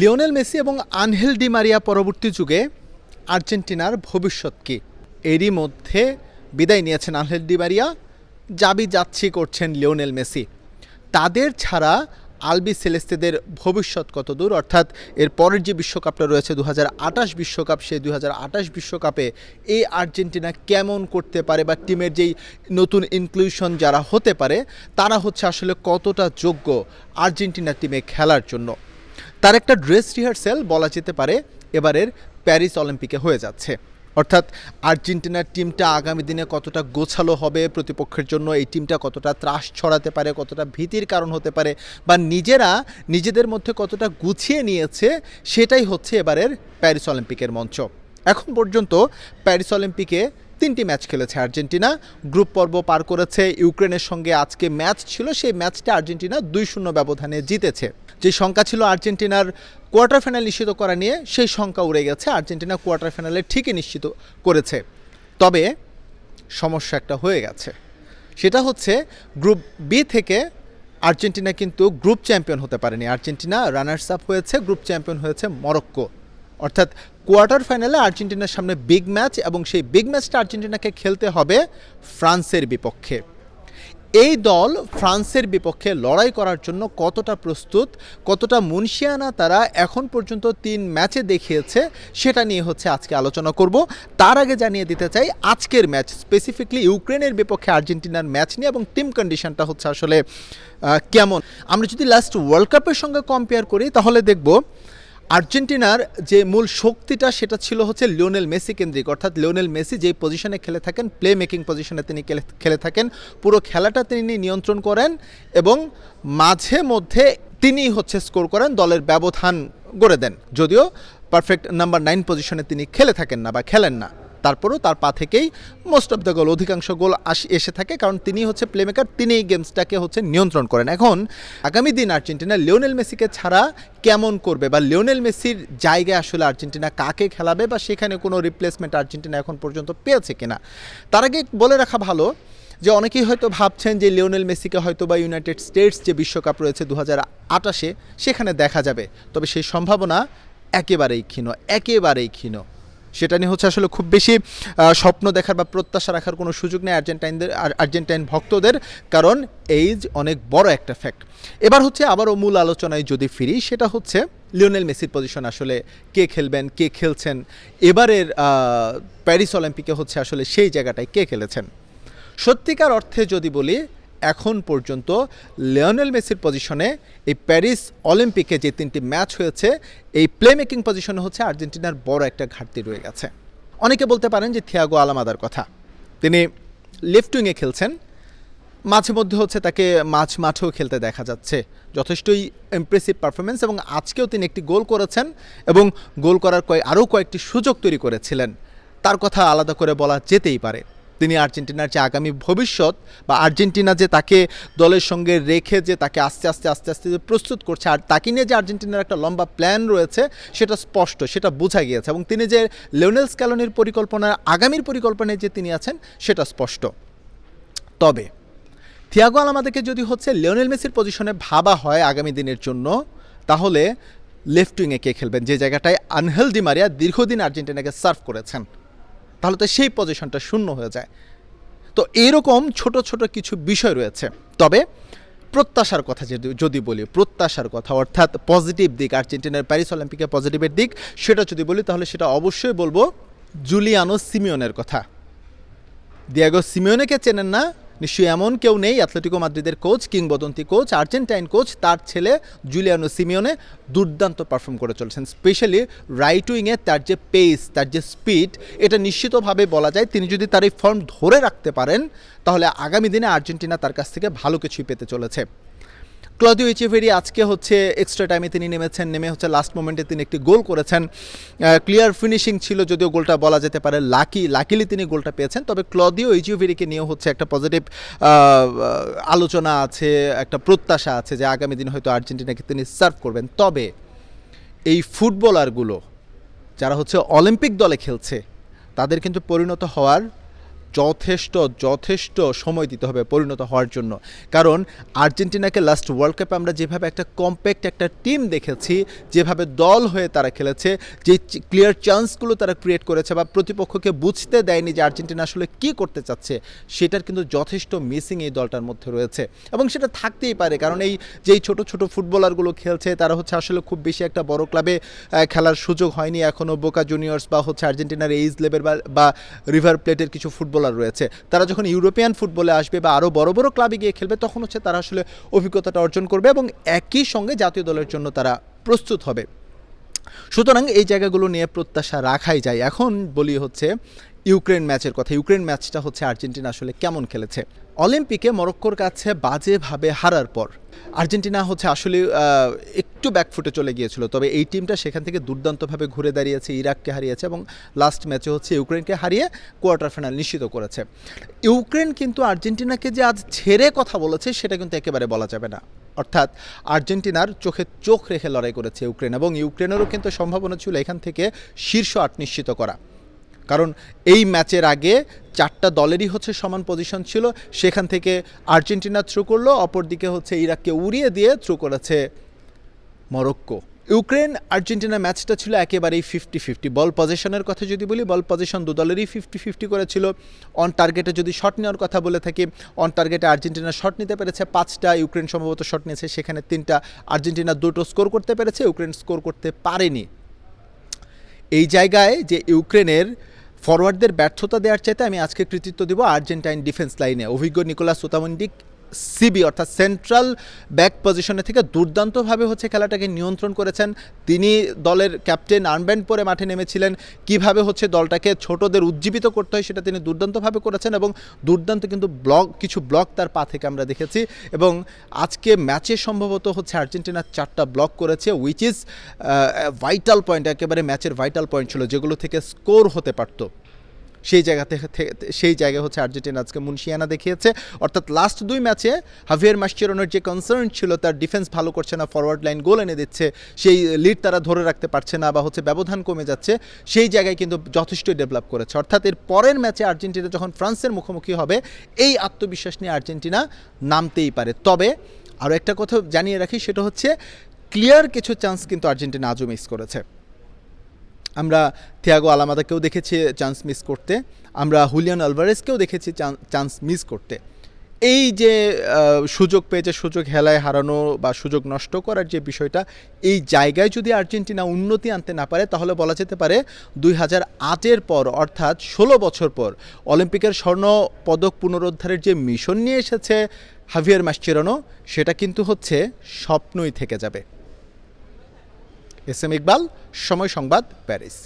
Lionel Messi এবং Angel Di Maria পরবর্তী যুগে আর্জেন্টিনার ভবিষ্যৎ কী? এরই মধ্যে বিদায় নিয়েছেন আনহেল ডি মারিয়া, যাচ্ছি করছেন লিওনেল মেসি। তাদের ছাড়া আলবি সেলেস্তেদের ভবিষ্যৎ কত দূর, অর্থাৎ এর পরের যে বিশ্বকাপটা রয়েছে 2028 বিশ্বকাপ, সেই 2028 বিশ্বকাপে এই আর্জেন্টিনা কেমন করতে পারে বা টিমের যেই নতুন ইনক্লুশন যারা হতে পারে তারা হচ্ছে আসলে কতটা যোগ্য আর্জেন্টিনা টিমে খেলার জন্য, তার একটা ড্রেস রিহার্সেল বলা যেতে পারে এবারের প্যারিস অলিম্পিকে হয়ে যাচ্ছে। অর্থাৎ আর্জেন্টিনার টিমটা আগামী দিনে কতটা গোছালো হবে প্রতিপক্ষের জন্য, এই টিমটা কতটা ত্রাস ছড়াতে পারে, কতটা ভীতির কারণ হতে পারে, বা নিজেরা নিজেদের মধ্যে কতটা গুছিয়ে নিয়েছে, সেটাই হচ্ছে এবারের প্যারিস অলিম্পিকের মঞ্চ। এখন পর্যন্ত প্যারিস অলিম্পিকে 3টি ম্যাচ খেলেছে আর্জেন্টিনা, গ্রুপ পর্ব পার করেছে। ইউক্রেনের সঙ্গে আজকে ম্যাচ ছিল, সেই ম্যাচটা আর্জেন্টিনা 2-0 ব্যবধানে জিতেছে। যে সংখ্যা ছিল আর্জেন্টিনার কোয়ার্টার ফাইনাল নিশ্চিত করা নিয়ে, সেই সংখ্যা উড়ে গেছে, আর্জেন্টিনা কোয়ার্টার ফাইনালে ঠিকই নিশ্চিত করেছে। তবে সমস্যা একটা হয়ে গেছে, সেটা হচ্ছে গ্রুপ বি থেকে আর্জেন্টিনা কিন্তু গ্রুপ চ্যাম্পিয়ন হতে পারেনি। আর্জেন্টিনা রানার্স আপ হয়েছে, গ্রুপ চ্যাম্পিয়ন হয়েছে মরক্কো। অর্থাৎ কোয়ার্টার ফাইনালে আর্জেন্টিনার সামনে বিগ ম্যাচ, এবং সেই বিগ ম্যাচটা আর্জেন্টিনাকে খেলতে হবে ফ্রান্সের বিপক্ষে। এই দল ফ্রান্সের বিপক্ষে লড়াই করার জন্য কতটা প্রস্তুত, কতটা মুনশিয়ানা তারা এখন পর্যন্ত 3 ম্যাচে দেখিয়েছে, সেটা নিয়ে হচ্ছে আজকে আলোচনা করব। তার আগে জানিয়ে দিতে চাই আজকের ম্যাচ, স্পেসিফিকলি ইউক্রেনের বিপক্ষে আর্জেন্টিনার ম্যাচ নিয়ে এবং টিম কন্ডিশনটা হচ্ছে আসলে কেমন। আমরা যদি লাস্ট ওয়ার্ল্ড কাপের সঙ্গে কম্পেয়ার করি তাহলে দেখব আর্জেন্টিনার যে মূল শক্তিটা সেটা ছিল হচ্ছে লিওনেল মেসি কেন্দ্রিক। অর্থাৎ লিওনেল মেসি যেই পজিশনে খেলে থাকেন, প্লে মেকিং পজিশনে তিনি খেলে থাকেন, পুরো খেলাটা তিনি নিয়ন্ত্রণ করেন এবং মাঝে মধ্যে তিনিই হচ্ছে স্কোর করেন, দলের ব্যবধান গড়ে দেন। যদিও পারফেক্ট নাম্বার 9 পজিশনে তিনি খেলে থাকেন না বা খেলেন না, তারপরেও তার পা থেকেই মোস্ট অফ দ্য গোল, অধিকাংশ গোল এসে থাকে, কারণ তিনি হচ্ছে প্লেমেকার, তিনি এই গেমসটাকে হচ্ছে নিয়ন্ত্রণ করেন। এখন আগামী দিন আর্জেন্টিনা লিওনেল মেসিকে ছাড়া কেমন করবে, বা লিওনেল মেসির জায়গায় আসলে আর্জেন্টিনা কাকে খেলাবে, বা সেখানে কোনো রিপ্লেসমেন্ট আর্জেন্টিনা এখন পর্যন্ত পেয়েছে কিনা। তার আগে বলে রাখা ভালো যে অনেকেই হয়তো ভাবছেন যে লিওনেল মেসিকে হয়তো বা ইউনাইটেড স্টেটস যে বিশ্বকাপ রয়েছে 2028 সেখানে দেখা যাবে, তবে সেই সম্ভাবনা একেবারেই ক্ষীণ। সেটা নিয়ে হচ্ছে আসলে খুব বেশি স্বপ্ন দেখার বা প্রত্যাশা রাখার কোনো সুযোগ নেই আর্জেন্টাইন ভক্তদের, কারণ এইজ অনেক বড় একটা ফ্যাক্ট। এবার হচ্ছে আবারও মূল আলোচনায় যদি ফিরি, সেটা হচ্ছে লিওনেল মেসির পজিশন আসলে কে খেলবেন, কে খেলছেন, এবারের প্যারিস অলিম্পিকে হচ্ছে আসলে সেই জায়গাটায় কে খেলেছেন। সত্যিকার অর্থে যদি বলি, এখন পর্যন্ত লিওনেল মেসির পজিশনে এই প্যারিস অলিম্পিকে যে 3টি ম্যাচ হয়েছে, এই প্লে মেকিং পজিশনে হচ্ছে আর্জেন্টিনার বড় একটা ঘাটতি রয়ে গেছে। অনেকে বলতে পারেন যে থিয়াগো আলমাদার কথা, তিনি লেফট উইংয়ে খেলছেন, মাঝে মধ্যে হচ্ছে তাকে মাঠেও খেলতে দেখা যাচ্ছে, যথেষ্টই ইমপ্রেসিভ পারফরমেন্স, এবং আজকেও তিনি একটি গোল করেছেন এবং গোল করার আরও কয়েকটি সুযোগ তৈরি করেছিলেন। তার কথা আলাদা করে বলা যেতেই পারে। তিনি আর্জেন্টিনার যে আগামী ভবিষ্যৎ, বা আর্জেন্টিনা যে তাকে দলের সঙ্গে রেখে যে তাকে আস্তে আস্তে প্রস্তুত করছে, আর তাকে নিয়ে যে আর্জেন্টিনার একটা লম্বা প্ল্যান রয়েছে, সেটা স্পষ্ট, সেটা বোঝা গিয়েছে, এবং তিনি যে লিওনেল স্ক্যালোনির পরিকল্পনার আগামীর পরিকল্পনায় যে তিনি আছেন সেটা স্পষ্ট। তবে থিয়াগো আলমাদাকে যদি হচ্ছে লিওনেল মেসির পজিশনে ভাবা হয় আগামী দিনের জন্য, তাহলে লেফট উইংয়ে কে খেলবেন, যে জায়গাটায় আনহেল ডি মারিয়া দীর্ঘদিন আর্জেন্টিনাকে সার্ভ করেছেন, তাহলে তো সেই পজিশনটা শূন্য হয়ে যায়। তো এইরকম ছোট ছোট কিছু বিষয় রয়েছে। তবে প্রত্যাশার কথা যদি বলি, প্রত্যাশার কথা অর্থাৎ পজিটিভ দিক, আর্জেন্টিনার প্যারিস অলিম্পিকের পজিটিভের দিক, সেটা যদি বলি তাহলে সেটা অবশ্যই বলবো জুলিয়ানো সিমিওনের কথা। দিয়েগো সিমিওনেকে চেনেন না নিশ্চয়ই এমন কেউ নেই। অ্যাথলেটিকো মাদ্রিদের কোচ, কিংবদন্তি কোচ, আর্জেন্টাইন কোচ, তার ছেলে জুলিয়ানো সিমিওনে দুর্দান্ত পারফর্ম করে চলেছেন। স্পেশালি রাইট উইংয়ে তার যে পেস, তার যে স্পিড, এটা নিশ্চিতভাবে বলা যায় তিনি যদি তার এই ফর্ম ধরে রাখতে পারেন তাহলে আগামী দিনে আর্জেন্টিনা তার কাছ থেকে ভালো কিছুই পেতে চলেছে। ক্লদিও ইচিভেরি আজকে হচ্ছে এক্সট্রা টাইমে তিনি নেমে হচ্ছে লাস্ট মোমেন্টে তিনি একটি গোল করেছেন। ক্লিয়ার ফিনিশিং ছিল, যদিও গোলটা বলা যেতে পারে লাকিলি তিনি গোলটা পেয়েছেন। তবে ক্লদিও ইচিভেরিকে নিয়েও হচ্ছে একটা পজিটিভ আলোচনা আছে, একটা প্রত্যাশা আছে যে আগামী দিন হয়তো আর্জেন্টিনাকে তিনি সার্ভ করবেন। তবে এই ফুটবলারগুলো যারা হচ্ছে অলিম্পিক দলে খেলছে, তাদের কিন্তু পরিণত হওয়ার যথেষ্ট যথেষ্ট সময় দিতে হবে পরিণত হওয়ার জন্য। কারণ আর্জেন্টিনাকে লাস্ট ওয়ার্ল্ড কাপে আমরা যেভাবে একটা কম্প্যাক্ট একটা টিম দেখেছি, যেভাবে দল হয়ে তারা খেলেছে, যে ক্লিয়ার চান্সগুলো তারা ক্রিয়েট করেছে বা প্রতিপক্ষকে বুঝতে দেয়নি যে আর্জেন্টিনা আসলে কী করতে চাচ্ছে, সেটার কিন্তু যথেষ্ট মিসিং এই দলটার মধ্যে রয়েছে। এবং সেটা থাকতেই পারে, কারণ এই যেই ছোট ছোট ফুটবলারগুলো খেলছে তারা হচ্ছে আসলে খুব বেশি একটা বড় ক্লাবে খেলার সুযোগ হয়নি এখনও। বোকা জুনিয়র্স বা হচ্ছে আর্জেন্টিনার এইজ লেভেল বা রিভার প্লেটের কিছু ফুটবলার রয়েছে, তারা যখন ইউরোপিয়ান ফুটবলে আসবে বা আরও বড় বড় ক্লাবে গিয়ে খেলবে, তখন হচ্ছে তারা আসলে অভিজ্ঞতাটা অর্জন করবে এবং একই সঙ্গে জাতীয় দলের জন্য তারা প্রস্তুত হবে। সুতরাং এই জায়গাগুলো নিয়ে প্রত্যাশা রাখাই যায়। এখন বলি হচ্ছে ইউক্রেন ম্যাচের কথা। ইউক্রেন ম্যাচটা হচ্ছে আর্জেন্টিনা আসলে কেমন খেলেছে। অলিম্পিকে মরক্কোর কাছে বাজেভাবে হারার পর আর্জেন্টিনা হচ্ছে আসলে একটু ব্যাকফুটে চলে গিয়েছিল, তবে এই টিমটা সেখান থেকে দুর্দান্তভাবে ঘুরে দাঁড়িয়েছে, ইরাককে হারিয়েছে এবং লাস্ট ম্যাচে হচ্ছে ইউক্রেনকে হারিয়ে কোয়ার্টার ফাইনাল নিশ্চিত করেছে। ইউক্রেন কিন্তু আর্জেন্টিনাকে যে আজ ছেড়ে কথা বলেছে সেটা কিন্তু একেবারে বলা যাবে না। অর্থাৎ আর্জেন্টিনার চোখে চোখ রেখে লড়াই করেছে ইউক্রেন, এবং ইউক্রেনেরও কিন্তু সম্ভাবনা ছিল এখান থেকে শীর্ষ ৮ নিশ্চিত করা। কারণ এই ম্যাচের আগে 4টা দলেরই হচ্ছে সমান পজিশন ছিল, সেখান থেকে আর্জেন্টিনা থ্রু করলো, অপরদিকে হচ্ছে ইরাককে উড়িয়ে দিয়ে থ্রু করেছে মরক্কো। ইউক্রেন আর্জেন্টিনা ম্যাচটা ছিল একেবারেই 50-50। বল পজিশনের কথা যদি বলি, বল পজিশন দু দলেরই 50-50 করেছিল। অন টার্গেটে যদি শট নেওয়ার কথা বলে থাকি, অন টার্গেটে আর্জেন্টিনা শট নিতে পেরেছে 5টা, ইউক্রেন সম্ভবত শট নিয়েছে সেখানে 3টা। আর্জেন্টিনা 2টো স্কোর করতে পেরেছে, ইউক্রেন স্কোর করতে পারেনি। এই জায়গায় যে ইউক্রেনের ফরওয়ার্ডদের ব্যর্থতা দেওয়ার চাইতে আমি আজকে কৃতিত্ব দেব আর্জেন্টাইন ডিফেন্স লাইনে। অভিজ্ঞ নিকোলাস ওতামুন্ডি সিবি অর্থাৎ সেন্ট্রাল ব্যাক পজিশনে থেকে দুর্দান্তভাবে হচ্ছে খেলাটাকে নিয়ন্ত্রণ করেছেন। তিনি দলের ক্যাপ্টেন আর্মব্যান্ড পরে মাঠে নেমেছিলেন, কিভাবে হচ্ছে দলটাকে ছোটদের উজ্জীবিত করতে হয় সেটা তিনি দুর্দান্তভাবে করেছেন, এবং দুর্দান্ত কিন্তু কিছু ব্লক তার পা থেকে আমরা দেখেছি। এবং আজকে ম্যাচে সম্ভবত হচ্ছে আর্জেন্টিনা 4টা ব্লক করেছে, উইচ ইজ ভাইটাল পয়েন্ট, একেবারে ম্যাচের ভাইটাল পয়েন্ট ছিল, যেগুলো থেকে স্কোর হতে পারত। সেই জায়গায় হচ্ছে আর্জেন্টিনা আজকে মুনশিয়ানা দেখিয়েছে। অর্থাৎ লাস্ট 2 ম্যাচে হাভিয়ার মাসচেরানোর যে কনসার্ন ছিল তার ডিফেন্স ভালো করছে না, ফরওয়ার্ড লাইন গোল এনে দিচ্ছে, সেই লিড তারা ধরে রাখতে পারছে না বা হচ্ছে ব্যবধান কমে যাচ্ছে, সেই জায়গায় কিন্তু যথেষ্টই ডেভেলপ করেছে। অর্থাৎ এর পরের ম্যাচে আর্জেন্টিনা যখন ফ্রান্সের মুখোমুখি হবে, এই আত্মবিশ্বাস নিয়ে আর্জেন্টিনা নামতেই পারে। তবে আরও একটা কথা জানিয়ে রাখি, সেটা হচ্ছে ক্লিয়ার কিছু চান্স কিন্তু আর্জেন্টিনা আজও মিস করেছে। আমরা থিয়াগো আলামাদাকেও দেখেছি চান্স মিস করতে, আমরা হুলিয়ান আলভারেজকেও দেখেছি চান্স মিস করতে। এই যে সুযোগ পেয়ে যে সুযোগ হেলায় হারানো বা সুযোগ নষ্ট করার যে বিষয়টা, এই জায়গায় যদি আর্জেন্টিনা উন্নতি আনতে না পারে, তাহলে বলা যেতে পারে 2008-এর পর, অর্থাৎ 16 বছর পর অলিম্পিকের স্বর্ণ পদক পুনরুদ্ধারের যে মিশন নিয়ে এসেছে হাভিয়ার মাসচেরানো, সেটা কিন্তু হচ্ছে স্বপ্নই থেকে যাবে। এস এম ইকবাল, সময় সংবাদ, প্যারিস।